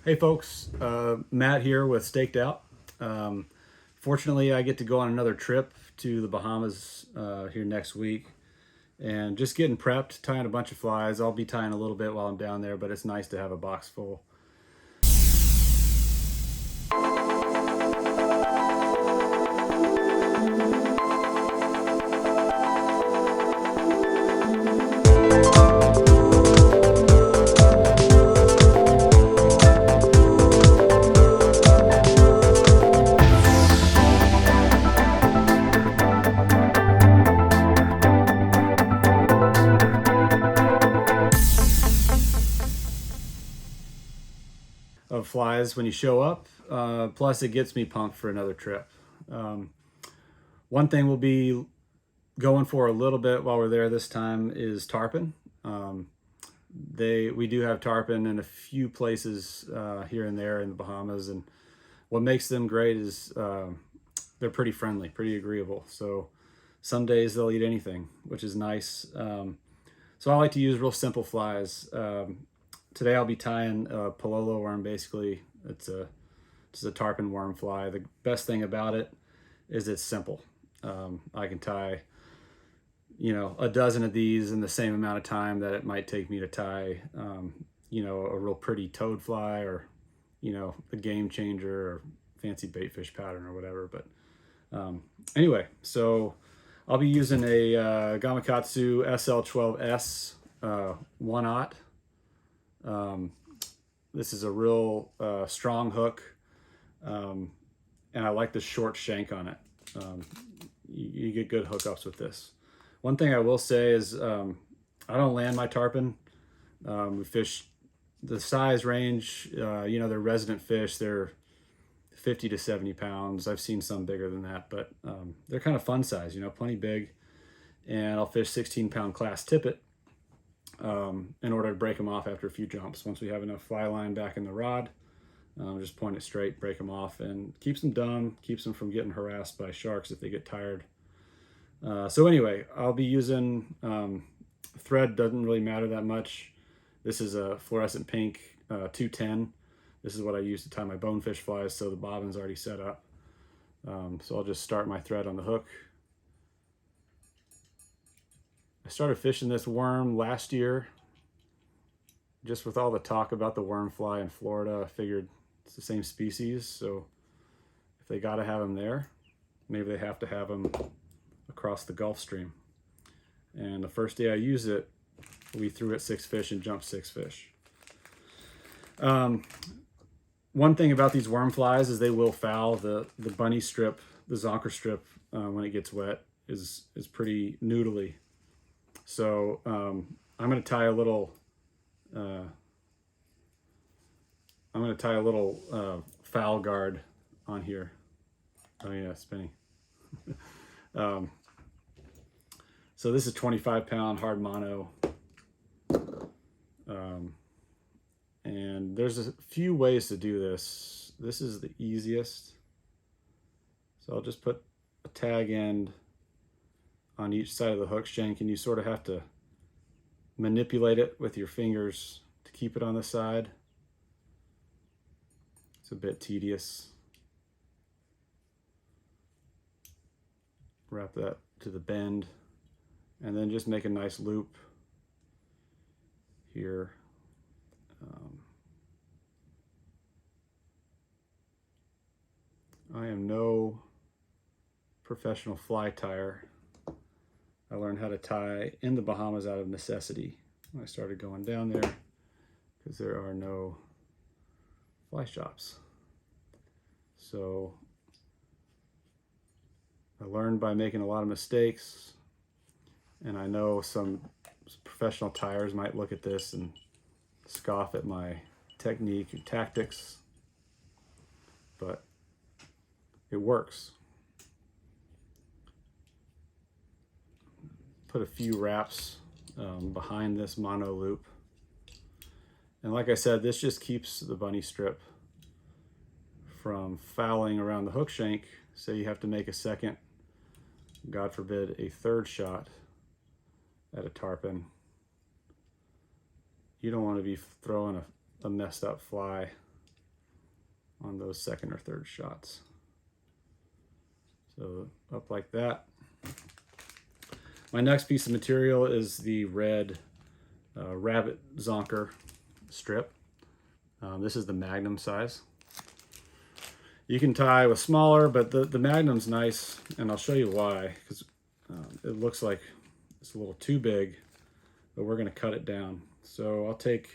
Hey folks, Matt here with Staked Out. Fortunately, I get to go on another trip to the Bahamas here next week, and just getting prepped, tying a bunch of flies. I'll be tying a little bit while I'm down there, but it's nice to have a box full. Of flies when you show up. Plus, it gets me pumped for another trip. One thing we'll be going for a little bit while we're there this time is tarpon. We do have tarpon in a few places here and there in the Bahamas, and what makes them great is they're pretty friendly, pretty agreeable. So some days they'll eat anything, which is nice. So I like to use real simple flies. Today I'll be tying a Palolo worm. Basically, it's a tarpon worm fly. The best thing about it is it's simple. I can tie, a dozen of these in the same amount of time that it might take me to tie, a real pretty toad fly or, a game changer or fancy bait fish pattern or whatever. But anyway, so I'll be using a Gamakatsu SL12S 1/0. This is a real strong hook, and I like the short shank on it. You get good hookups with this. One thing I will say is I don't land my tarpon. We fish the size range, they're resident fish. They're 50 to 70 pounds. I've seen some bigger than that, but they're kind of fun size, plenty big. And I'll fish 16-pound class tippet in order to break them off after a few jumps. Once we have enough fly line back in the rod, just point it straight, break them off, and keeps them dumb, keeps them from getting harassed by sharks if they get tired. So anyway, I'll be using thread, doesn't really matter that much. This is a fluorescent pink 210. This is what I use to tie my bonefish flies, so the bobbin's already set up. So I'll just start my thread on the hook. I started fishing this worm last year. Just with all the talk about the worm fly in Florida, I figured it's the same species, so if they gotta have them there, maybe they have to have them across the Gulf Stream. And the first day I used it, we threw it 6 fish and jumped 6 fish. One thing about these worm flies is they will foul. The bunny strip, the zonker strip, when it gets wet is pretty noodly. So I'm going to tie a little foul guard on here. Oh yeah, spinning. So this is 25-pound hard mono. And there's a few ways to do this. This is the easiest. So I'll just put a tag end on each side of the hook shank, and you sort of have to manipulate it with your fingers to keep it on the side. It's a bit tedious. Wrap that to the bend, and then just make a nice loop here. I am no professional fly tyer. I learned how to tie in the Bahamas out of necessity when I started going down there, because there are no fly shops. So I learned by making a lot of mistakes, and I know some professional tyers might look at this and scoff at my technique and tactics, but it works. Put a few wraps behind this mono loop, and like I said, this just keeps the bunny strip from fouling around the hook shank. Say you have to make a second, God forbid, a third shot at a tarpon. You don't want to be throwing a messed up fly on those second or third shots. So up like that. My next piece of material is the red rabbit zonker strip. This is the Magnum size. You can tie with smaller, but the Magnum's nice, and I'll show you why, because it looks like it's a little too big, but we're going to cut it down. So I'll take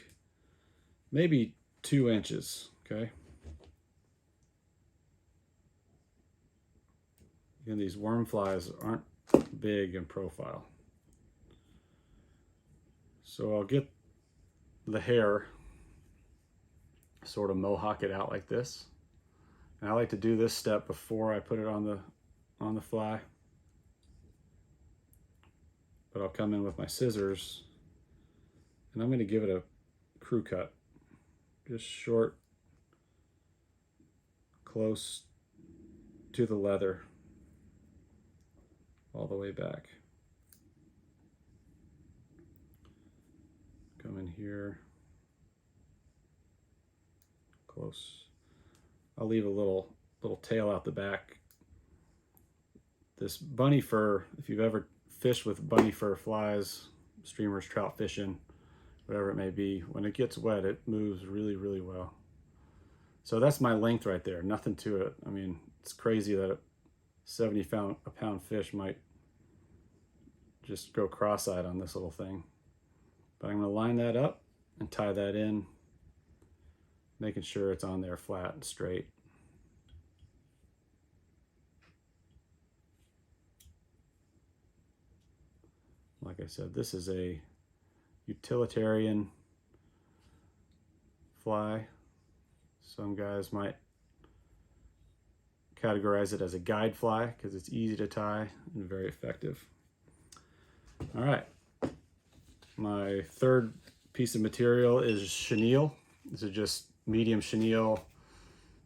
maybe 2 inches, okay? Again, these worm flies aren't big in profile. So I'll get the hair, sort of mohawk it out like this. And I like to do this step before I put it on the fly. But I'll come in with my scissors and I'm going to give it a crew cut. Just short, close to the leather, all the way back. Come in here, close. I'll leave a little tail out the back. This bunny fur, if you've ever fished with bunny fur flies, streamers, trout fishing, whatever it may be, when it gets wet, it moves really, really well. So that's my length right there, nothing to it. I mean, it's crazy that a 70-pound fish might just go cross-eyed on this little thing. But I'm going to line that up and tie that in, making sure it's on there flat and straight. Like I said, this is a utilitarian fly. Some guys might categorize it as a guide fly because it's easy to tie and very effective. All right, my third piece of material is chenille. This is just medium chenille,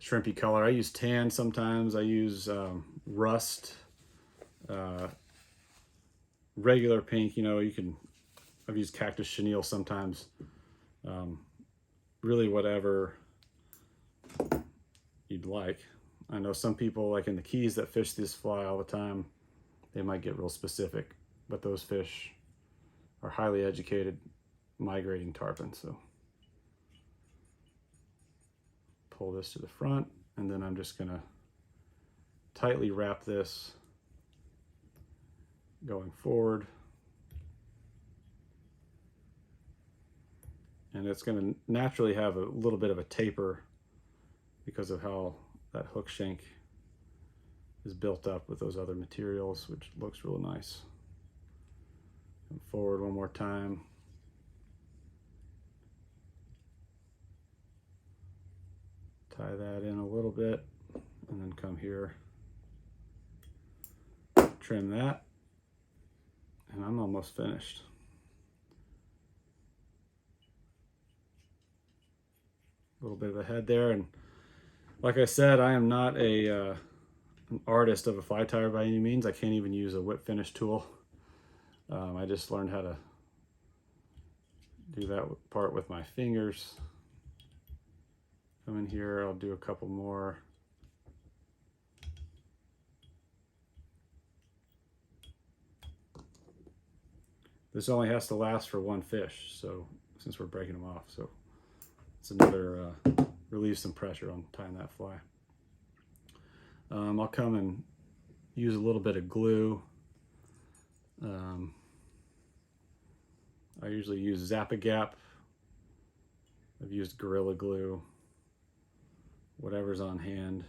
shrimpy color. I use tan sometimes. I use rust, regular pink. You know, I've used cactus chenille sometimes. Really whatever you'd like. I know some people like in the Keys that fish this fly all the time, they might get real specific, but those fish are highly educated migrating tarpon. So pull this to the front, and then I'm just gonna tightly wrap this going forward. And it's gonna naturally have a little bit of a taper because of how that hook shank is built up with those other materials, which looks real nice. Come forward one more time. Tie that in a little bit, and then come here, trim that, and I'm almost finished. A little bit of a head there, and like I said, I am not an artist of a fly tire by any means. I can't even use a whip finish tool. I just learned how to do that part with my fingers. Come in here, I'll do a couple more. This only has to last for one fish, so since we're breaking them off, so it's another relieve some pressure on tying that fly. I'll come and use a little bit of glue. I usually use Zap-A-Gap. I've used Gorilla Glue, whatever's on hand,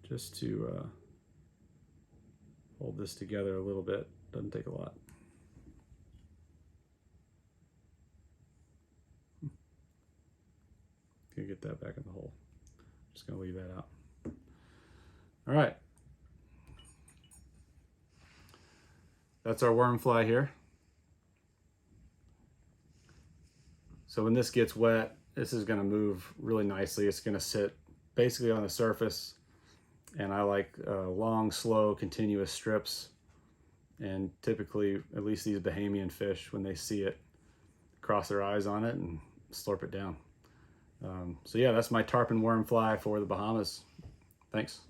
just to hold this together a little bit. Doesn't take a lot. Gonna get that back in the hole. Just gonna leave that out. All right. That's our worm fly here. So when this gets wet, this is gonna move really nicely. It's gonna sit basically on the surface, and I like long, slow, continuous strips. And typically, at least these Bahamian fish, when they see it, cross their eyes on it and slurp it down. So yeah, that's my tarpon worm fly for the Bahamas. Thanks.